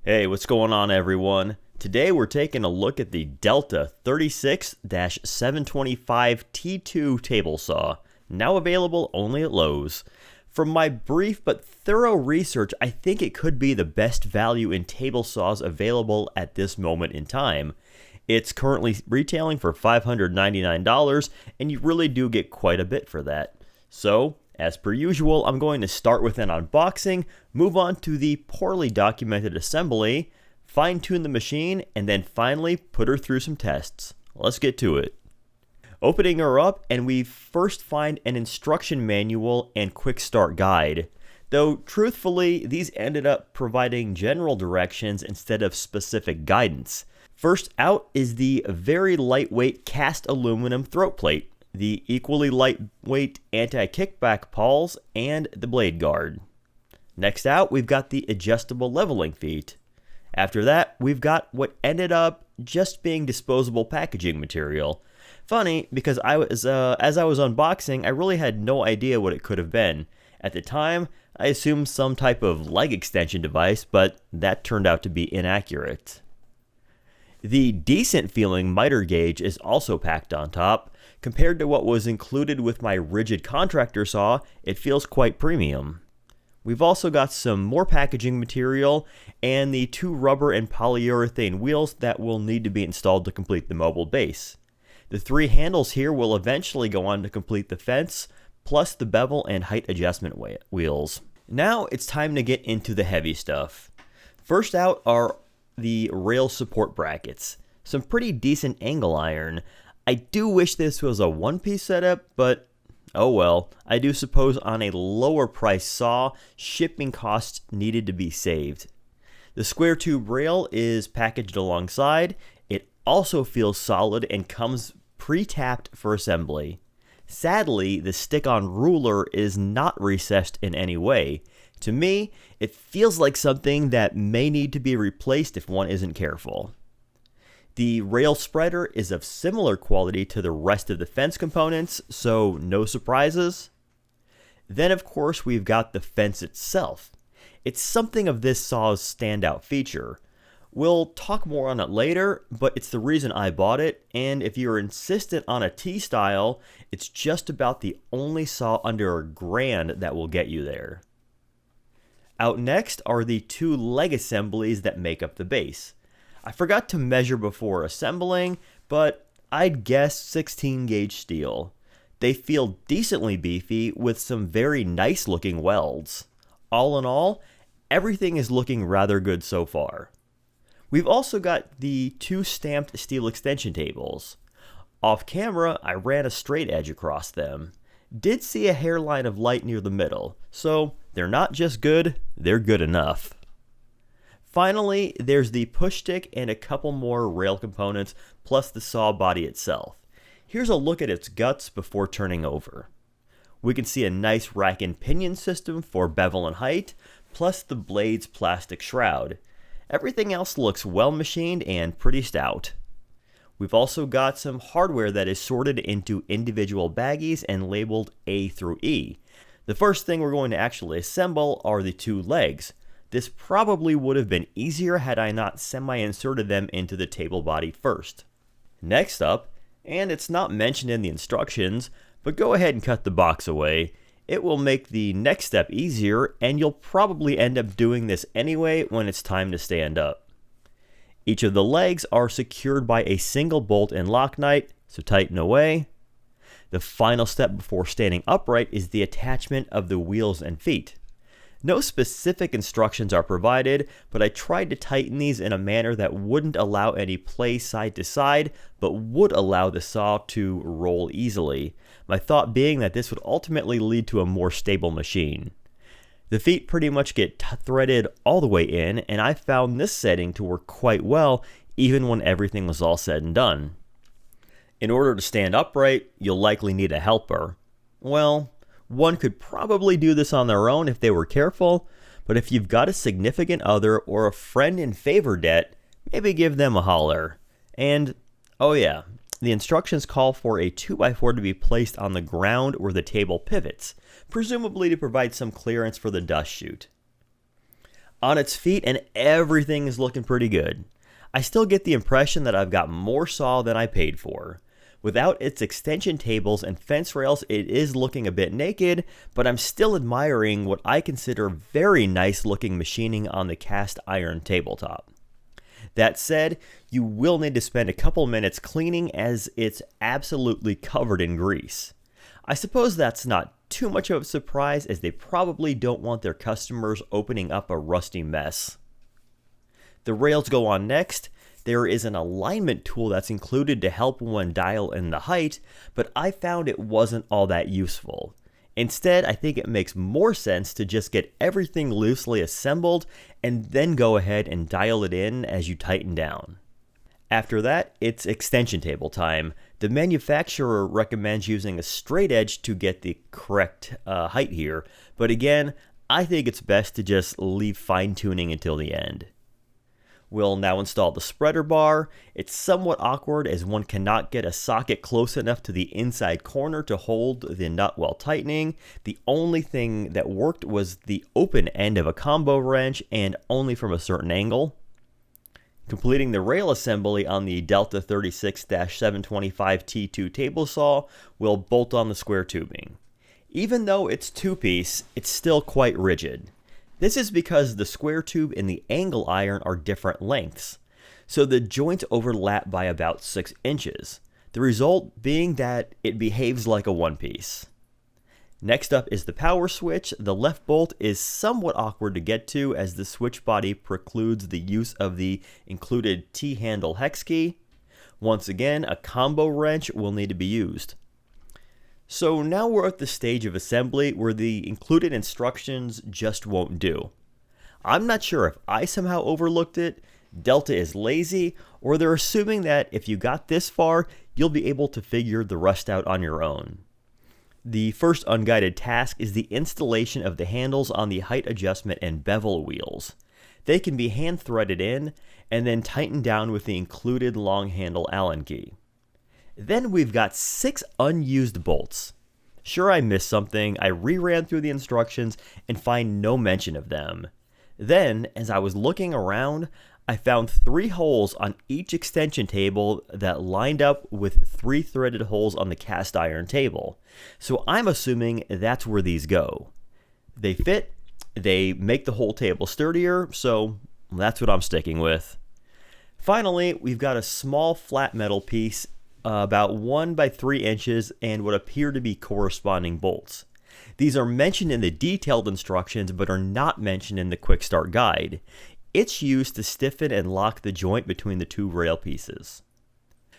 Hey, what's going on, everyone? Today we're taking a look at the Delta 36-725 T2 table saw, now available only at Lowe's. From my brief but thorough research, I think it could be the best value in table saws available at this moment in time. It's currently retailing for $599, and you really do get quite a bit for that. So, as per usual, I'm going to start with an unboxing, move on to the poorly documented assembly, fine-tune the machine, and then finally put her through some tests. Let's get to it. Opening her up, and we first find an instruction manual and quick start guide. Though, truthfully, these ended up providing general directions instead of specific guidance. First out is the very lightweight cast aluminum throat plate, the equally lightweight anti-kickback pawls, and the blade guard. Next out, we've got the adjustable leveling feet. After that, we've got what ended up just being disposable packaging material. Funny, because as I was unboxing, I really had no idea what it could have been. At the time, I assumed some type of leg extension device, but that turned out to be inaccurate. The decent feeling miter gauge is also packed on top. Compared to what was included with my rigid contractor saw, it feels quite premium. We've also got some more packaging material and the 2 rubber and polyurethane wheels that will need to be installed to complete the mobile base. The 3 handles here will eventually go on to complete the fence, plus the bevel and height adjustment wheels. Now it's time to get into the heavy stuff. First out are the rail support brackets. Some pretty decent angle iron. I do wish this was a one-piece setup, but oh well. I do suppose on a lower price saw, shipping costs needed to be saved. The square tube rail is packaged alongside. It also feels solid and comes pre-tapped for assembly. Sadly, the stick-on ruler is not recessed in any way. To me, it feels like something that may need to be replaced if one isn't careful. The rail spreader is of similar quality to the rest of the fence components, so no surprises. Then of course we've got the fence itself. It's something of this saw's standout feature. We'll talk more on it later, but it's the reason I bought it, and if you're insistent on a T-style, it's just about the only saw under $1,000 that will get you there. Out next are the 2 leg assemblies that make up the base. I forgot to measure before assembling, but I'd guess 16 gauge steel. They feel decently beefy with some very nice looking welds. All in all, everything is looking rather good so far. We've also got the 2 stamped steel extension tables. Off camera, I ran a straight edge across them. Did see a hairline of light near the middle, so they're not just good, they're good enough. Finally, there's the push stick and a couple more rail components, plus the saw body itself. Here's a look at its guts before turning over. We can see a nice rack and pinion system for bevel and height, plus the blade's plastic shroud. Everything else looks well machined and pretty stout. We've also got some hardware that is sorted into individual baggies and labeled A through E. The first thing we're going to actually assemble are the 2 legs. This probably would have been easier had I not semi-inserted them into the table body first. Next up, and it's not mentioned in the instructions, but go ahead and cut the box away. It will make the next step easier, and you'll probably end up doing this anyway when it's time to stand up. Each of the legs are secured by a single bolt and lock nut, so tighten away. The final step before standing upright is the attachment of the wheels and feet. No specific instructions are provided, but I tried to tighten these in a manner that wouldn't allow any play side to side, but would allow the saw to roll easily. My thought being that this would ultimately lead to a more stable machine. The feet pretty much get threaded all the way in, and I found this setting to work quite well even when everything was all said and done. In order to stand upright, you'll likely need a helper. Well, one could probably do this on their own if they were careful, but if you've got a significant other or a friend in favor debt, maybe give them a holler. And, oh yeah, the instructions call for a 2x4 to be placed on the ground where the table pivots, presumably to provide some clearance for the dust chute. on its feet, and everything is looking pretty good. I still get the impression that I've got more saw than I paid for. Without its extension tables and fence rails, it is looking a bit naked, but I'm still admiring what I consider very nice looking machining on the cast iron tabletop. That said, you will need to spend a couple minutes cleaning as it's absolutely covered in grease. I suppose that's not too much of a surprise, as they probably don't want their customers opening up a rusty mess. The rails go on next. There is an alignment tool that's included to help one dial in the height, but I found it wasn't all that useful. Instead, I think it makes more sense to just get everything loosely assembled and then go ahead and dial it in as you tighten down. After that, it's extension table time. The manufacturer recommends using a straight edge to get the correct height here, but again, I think it's best to just leave fine-tuning until the end. We'll now install the spreader bar. It's somewhat awkward as one cannot get a socket close enough to the inside corner to hold the nut while tightening. The only thing that worked was the open end of a combo wrench, and only from a certain angle. Completing the rail assembly on the Delta 36-725 T2 table saw, we'll bolt on the square tubing. Even though it's two-piece, it's still quite rigid. This is because the square tube and the angle iron are different lengths, so the joints overlap by about 6 inches, the result being that it behaves like a one-piece. Next up is the power switch. The left bolt is somewhat awkward to get to as the switch body precludes the use of the included T-handle hex key. Once again, a combo wrench will need to be used. So now we're at the stage of assembly where the included instructions just won't do. I'm not sure if I somehow overlooked it, Delta is lazy, or they're assuming that if you got this far, you'll be able to figure the rest out on your own. The first unguided task is the installation of the handles on the height adjustment and bevel wheels. They can be hand threaded in and then tightened down with the included long handle Allen key. Then we've got 6 unused bolts. Sure, I missed something. I reran through the instructions and find no mention of them. Then, as I was looking around, I found 3 holes on each extension table that lined up with 3 threaded holes on the cast iron table. So I'm assuming that's where these go. They fit, they make the whole table sturdier, so that's what I'm sticking with. Finally, we've got a small flat metal piece about 1 by 3 inches and what appear to be corresponding bolts. These are mentioned in the detailed instructions but are not mentioned in the quick start guide. It's used to stiffen and lock the joint between the 2 rail pieces.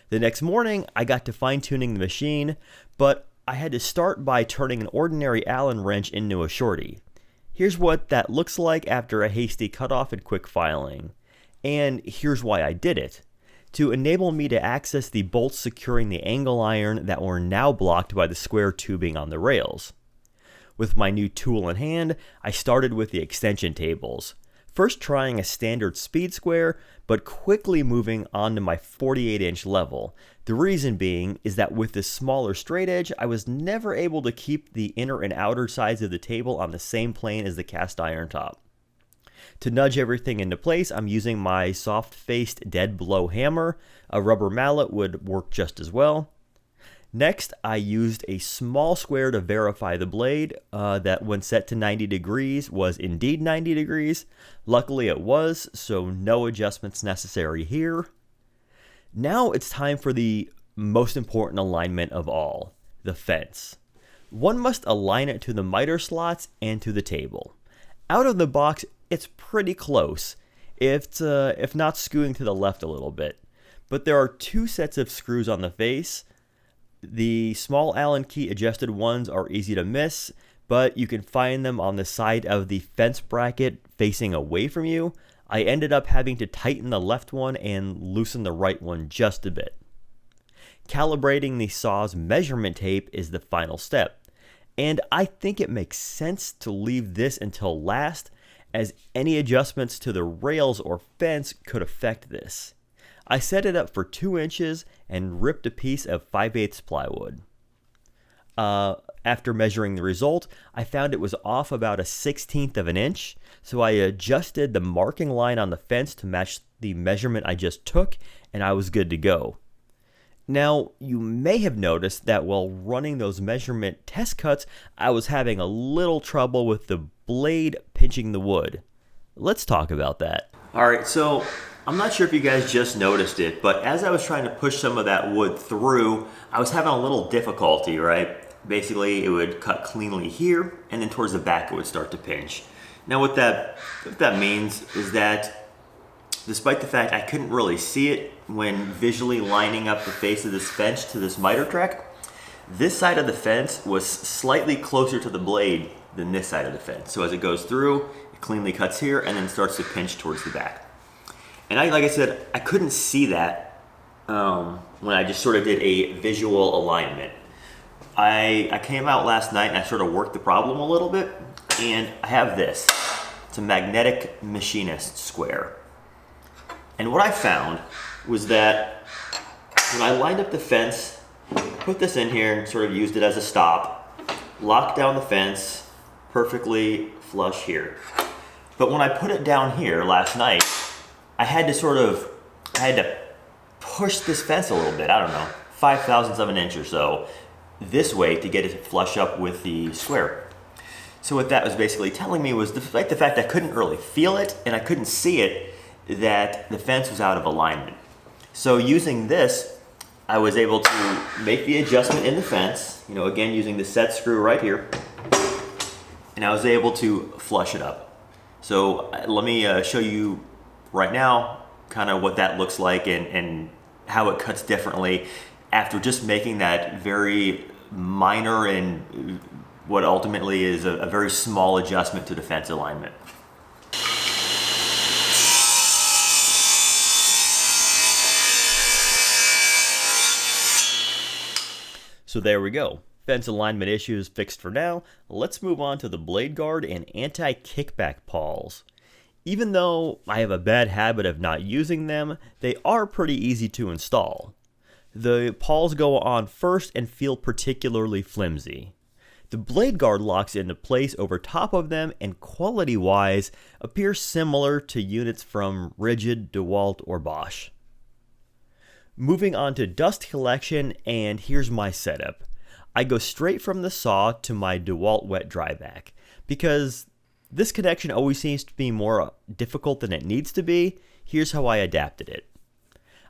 The next morning, I got to fine-tuning the machine, but I had to start by turning an ordinary Allen wrench into a shorty. Here's what that looks like after a hasty cutoff and quick filing. And here's why I did it: to enable me to access the bolts securing the angle iron that were now blocked by the square tubing on the rails. With my new tool in hand, I started with the extension tables, first trying a standard speed square, but quickly moving on to my 48-inch level. The reason being is that with this smaller straight edge, I was never able to keep the inner and outer sides of the table on the same plane as the cast iron top. To nudge everything into place, I'm using my soft-faced dead blow hammer. A rubber mallet would work just as well. Next, I used a small square to verify the blade that when set to 90 degrees was indeed 90 degrees. Luckily it was, so no adjustments necessary here. Now it's time for the most important alignment of all, the fence. One must align it to the miter slots and to the table. Out of the box, it's pretty close, if not skewing to the left a little bit. But there are 2 sets of screws on the face. The small Allen key adjusted ones are easy to miss, but you can find them on the side of the fence bracket facing away from you. I ended up having to tighten the left one and loosen the right one just a bit. Calibrating the saw's measurement tape is the final step, and I think it makes sense to leave this until last, as any adjustments to the rails or fence could affect this. I set it up for 2 inches and ripped a piece of 5/8 plywood. After measuring the result, I found it was off about a 1/16 of an inch, so I adjusted the marking line on the fence to match the measurement I just took, and I was good to go. Now, you may have noticed that while running those measurement test cuts, I was having a little trouble with the blade pinching the wood. Let's talk about that. Alright, so I'm not sure if you guys just noticed it, but as I was trying to push some of that wood through, I was having a little difficulty, right? Basically, it would cut cleanly here, and then towards the back it would start to pinch. Now what that means is that despite the fact I couldn't really see it when visually lining up the face of this fence to this miter track, this side of the fence was slightly closer to the blade than this side of the fence. So as it goes through, it cleanly cuts here and then starts to pinch towards the back. And like I said, I couldn't see that when I just sort of did a visual alignment. I came out last night and I sort of worked the problem a little bit, and I have this. It's a magnetic machinist square. And what I found was that when I lined up the fence, put this in here and sort of used it as a stop, locked down the fence, perfectly flush here. But when I put it down here last night, I had to push this fence a little bit, I don't know, 5/1000 of an inch or so, this way to get it to flush up with the square. So what that was basically telling me was, despite the fact I couldn't really feel it and I couldn't see it, that the fence was out of alignment. So using this, I was able to make the adjustment in the fence, again using the set screw right here, and I was able to flush it up. So let me show you right now kind of what that looks like and how it cuts differently after just making that very minor and what ultimately is a very small adjustment to the fence alignment. So there we go. Fence alignment issues fixed for now. Let's move on to the blade guard and anti-kickback pawls. Even though I have a bad habit of not using them, they are pretty easy to install. The pawls go on first and feel particularly flimsy. The blade guard locks into place over top of them and quality-wise appears similar to units from Rigid, DeWalt, or Bosch. Moving on to dust collection, and here's my setup. I go straight from the saw to my DeWalt wet dry vac because this connection always seems to be more difficult than it needs to be. Here's how I adapted it.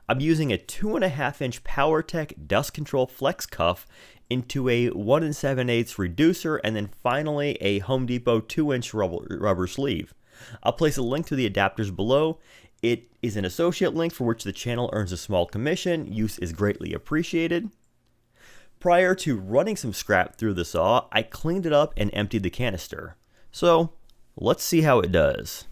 I'm using a 2.5 inch PowerTech dust control flex cuff into a 1 7/8 reducer, and then finally a Home Depot 2-inch rubber sleeve. I'll place a link to the adapters below. It is an associate link for which the channel earns a small commission. Use is greatly appreciated. Prior to running some scrap through the saw, I cleaned it up and emptied the canister. So let's see how it does.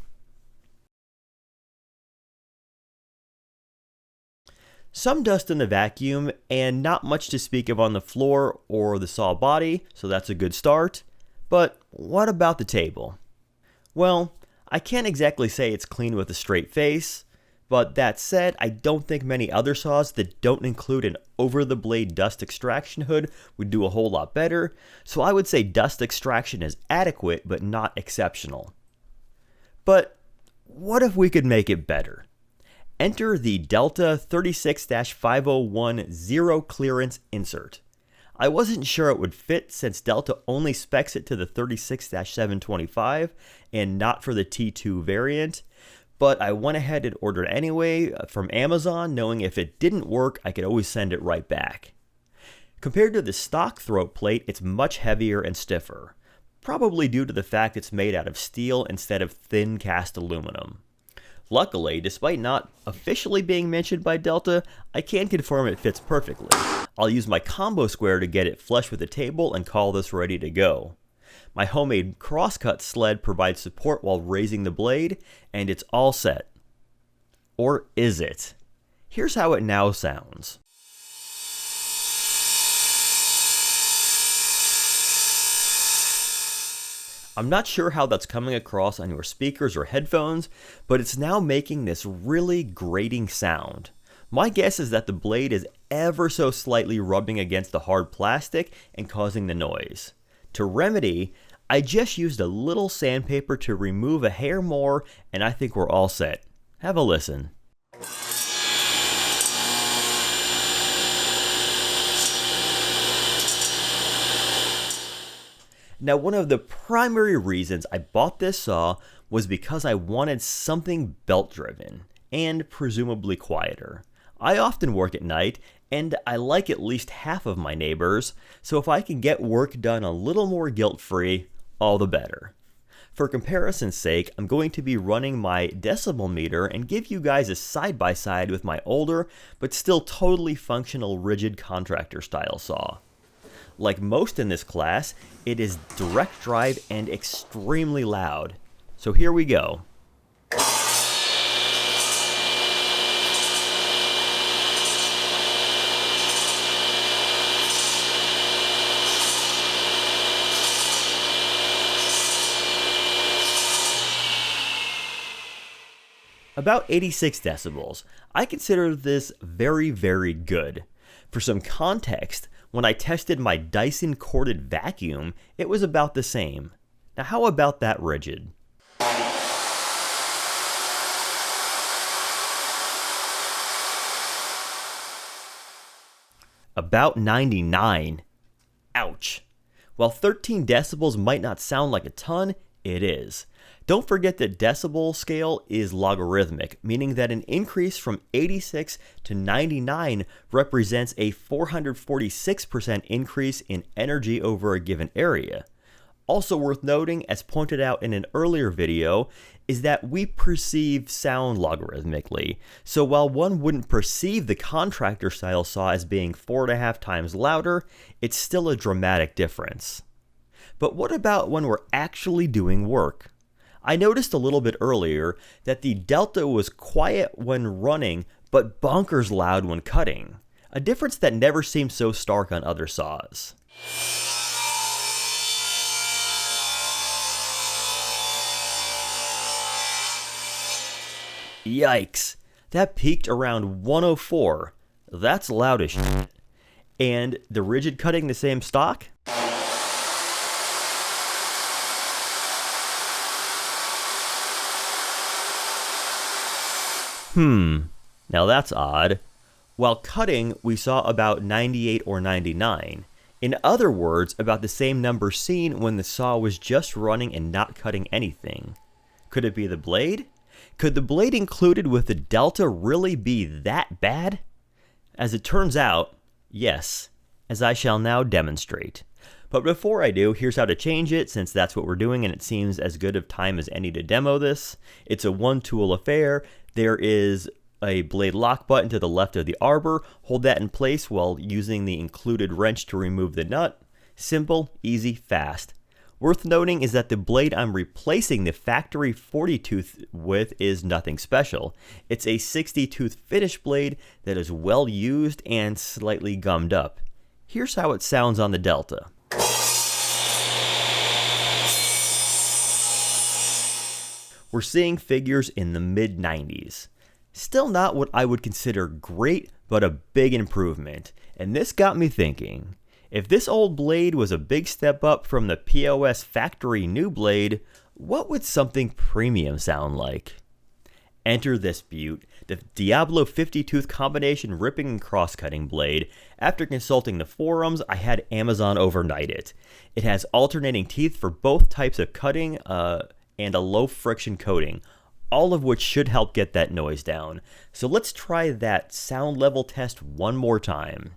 Some dust in the vacuum and not much to speak of on the floor or the saw body, so that's a good start. But what about the table? Well, I can't exactly say it's clean with a straight face, but that said, I don't think many other saws that don't include an over-the-blade dust extraction hood would do a whole lot better, so I would say dust extraction is adequate but not exceptional. But what if we could make it better? Enter the Delta 36-501 Zero Clearance Insert. I wasn't sure it would fit since Delta only specs it to the 36-725 and not for the T2 variant, but I went ahead and ordered anyway from Amazon, knowing if it didn't work, I could always send it right back. Compared to the stock throat plate, it's much heavier and stiffer, probably due to the fact it's made out of steel instead of thin cast aluminum. Luckily, despite not officially being mentioned by Delta, I can confirm it fits perfectly. I'll use my combo square to get it flush with the table and call this ready to go. My homemade crosscut sled provides support while raising the blade, and it's all set. Or is it? Here's how it now sounds. I'm not sure how that's coming across on your speakers or headphones, but it's now making this really grating sound. My guess is that the blade is ever so slightly rubbing against the hard plastic and causing the noise. To remedy, I just used a little sandpaper to remove a hair more, and I think we're all set. Have a listen. Now, one of the primary reasons I bought this saw was because I wanted something belt-driven and presumably quieter. I often work at night, and I like at least half of my neighbors, so if I can get work done a little more guilt-free, all the better. For comparison's sake, I'm going to be running my decibel meter and give you guys a side-by-side with my older, but still totally functional rigid contractor style saw. Like most in this class, it is direct drive and extremely loud. So here we go. About 86 decibels. I consider this very, very good. For some context, when I tested my Dyson corded vacuum, it was about the same. Now how about that rigid? About 99. Ouch. While 13 decibels might not sound like a ton, it is. Don't forget that decibel scale is logarithmic, meaning that an increase from 86 to 99 represents a 446% increase in energy over a given area. Also worth noting, as pointed out in an earlier video, is that we perceive sound logarithmically. So while one wouldn't perceive the contractor style saw as being 4.5 times louder, it's still a dramatic difference. But what about when we're actually doing work? I noticed a little bit earlier that the delta was quiet when running, but bonkers loud when cutting. A difference that never seems so stark on other saws. Yikes, that peaked around 104. That's loud as shit. And the rigid cutting the same stock? Now that's odd. While cutting, we saw about 98 or 99. In other words, about the same number seen when the saw was just running and not cutting anything. Could it be the blade? Could the blade included with the delta really be that bad? As it turns out, yes, as I shall now demonstrate. But before I do, here's how to change it, since that's what we're doing and it seems as good of time as any to demo this. It's a one-tool affair. There is a blade lock button to the left of the arbor. Hold that in place while using the included wrench to remove the nut. Simple, easy, fast. Worth noting is that the blade I'm replacing the factory 40 tooth with is nothing special. It's a 60 tooth finish blade that is well used and slightly gummed up. Here's how it sounds on the Delta. We're seeing figures in the mid-90s. Still not what I would consider great, but a big improvement. And this got me thinking, if this old blade was a big step up from the POS factory new blade, what would something premium sound like? Enter this beaut, the Diablo 50 tooth combination ripping and cross-cutting blade. After consulting the forums, I had Amazon overnight it. It has alternating teeth for both types of cutting, and a low friction coating, all of which should help get that noise down. So let's try that sound level test one more time.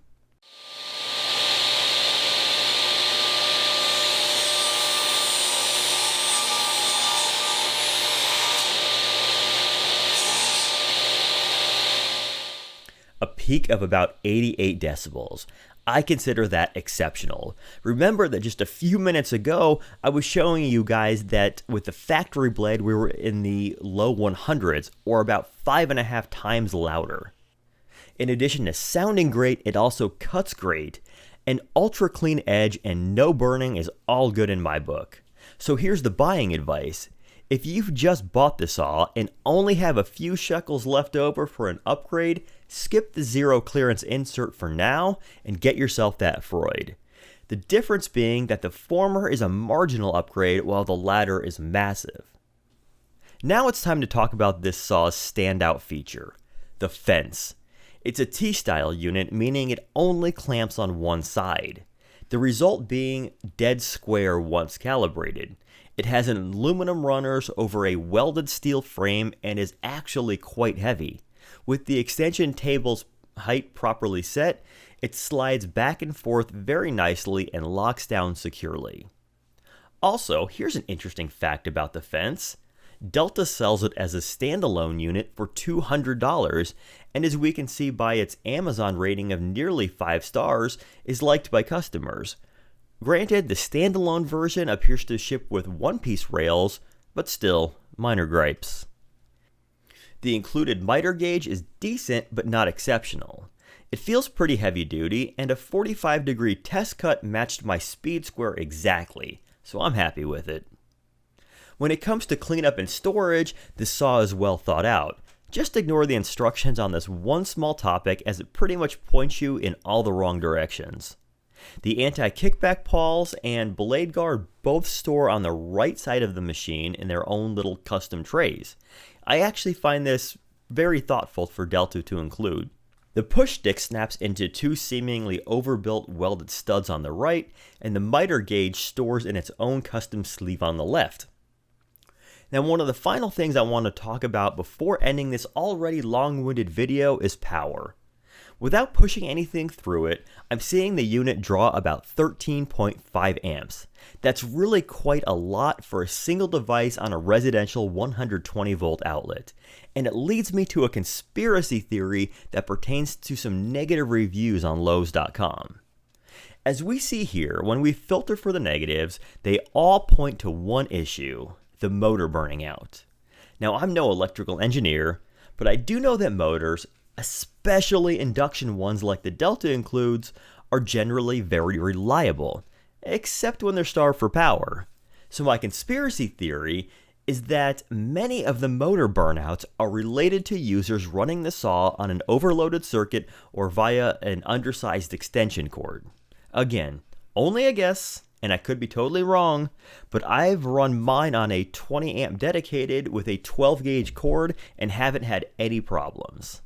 A peak of about 88 decibels. I consider that exceptional. Remember that just a few minutes ago, I was showing you guys that with the factory blade, we were in the low 100s, or about 5.5 times louder. In addition to sounding great, it also cuts great. An ultra clean edge and no burning is all good in my book. So here's the buying advice. If you've just bought the saw and only have a few shekels left over for an upgrade, skip the zero clearance insert for now and get yourself that Freud. The difference being that the former is a marginal upgrade while the latter is massive. Now it's time to talk about this saw's standout feature, the fence. It's a T-style unit, meaning it only clamps on one side. The result being dead square once calibrated. It has an aluminum runners over a welded steel frame and is actually quite heavy. With the extension table's height properly set, it slides back and forth very nicely and locks down securely. Also, here's an interesting fact about the fence. Delta sells it as a standalone unit for $200, and as we can see by its Amazon rating of nearly 5 stars, is liked by customers. Granted, the standalone version appears to ship with one-piece rails, but still, minor gripes. The included miter gauge is decent but not exceptional. It feels pretty heavy duty, and a 45-degree test cut matched my speed square exactly, so I'm happy with it. When it comes to cleanup and storage, the saw is well thought out. Just ignore the instructions on this one small topic as it pretty much points you in all the wrong directions. The anti-kickback pawls and blade guard both store on the right side of the machine in their own little custom trays. I actually find this very thoughtful for Delta to include. The push stick snaps into two seemingly overbuilt welded studs on the right, and the miter gauge stores in its own custom sleeve on the left. Now, one of the final things I want to talk about before ending this already long-winded video is power. Without pushing anything through it, I'm seeing the unit draw about 13.5 amps. That's really quite a lot for a single device on a residential 120 volt outlet. And it leads me to a conspiracy theory that pertains to some negative reviews on Lowes.com. As we see here, when we filter for the negatives, they all point to one issue: the motor burning out. Now, I'm no electrical engineer, but I do know that motors, especially induction ones like the Delta includes, are generally very reliable, except when they're starved for power. So my conspiracy theory is that many of the motor burnouts are related to users running the saw on an overloaded circuit or via an undersized extension cord. Again, only a guess, and I could be totally wrong, but I've run mine on a 20 amp dedicated with a 12 gauge cord and haven't had any problems.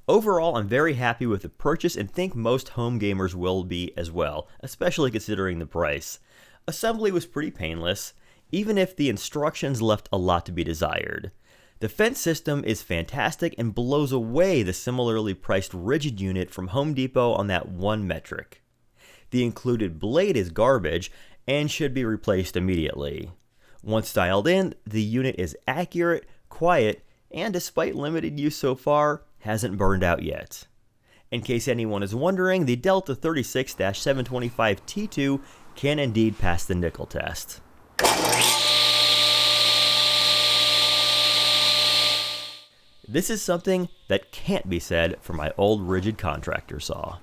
Overall, I'm very happy with the purchase and think most home gamers will be as well, especially considering the price. Assembly was pretty painless, even if the instructions left a lot to be desired. The fence system is fantastic and blows away the similarly priced rigid unit from Home Depot on that one metric. The included blade is garbage and should be replaced immediately. Once dialed in, the unit is accurate, quiet, and despite limited use so far, hasn't burned out yet. In case anyone is wondering, the Delta 36-725 T2 can indeed pass the nickel test. This is something that can't be said for my old rigid contractor saw.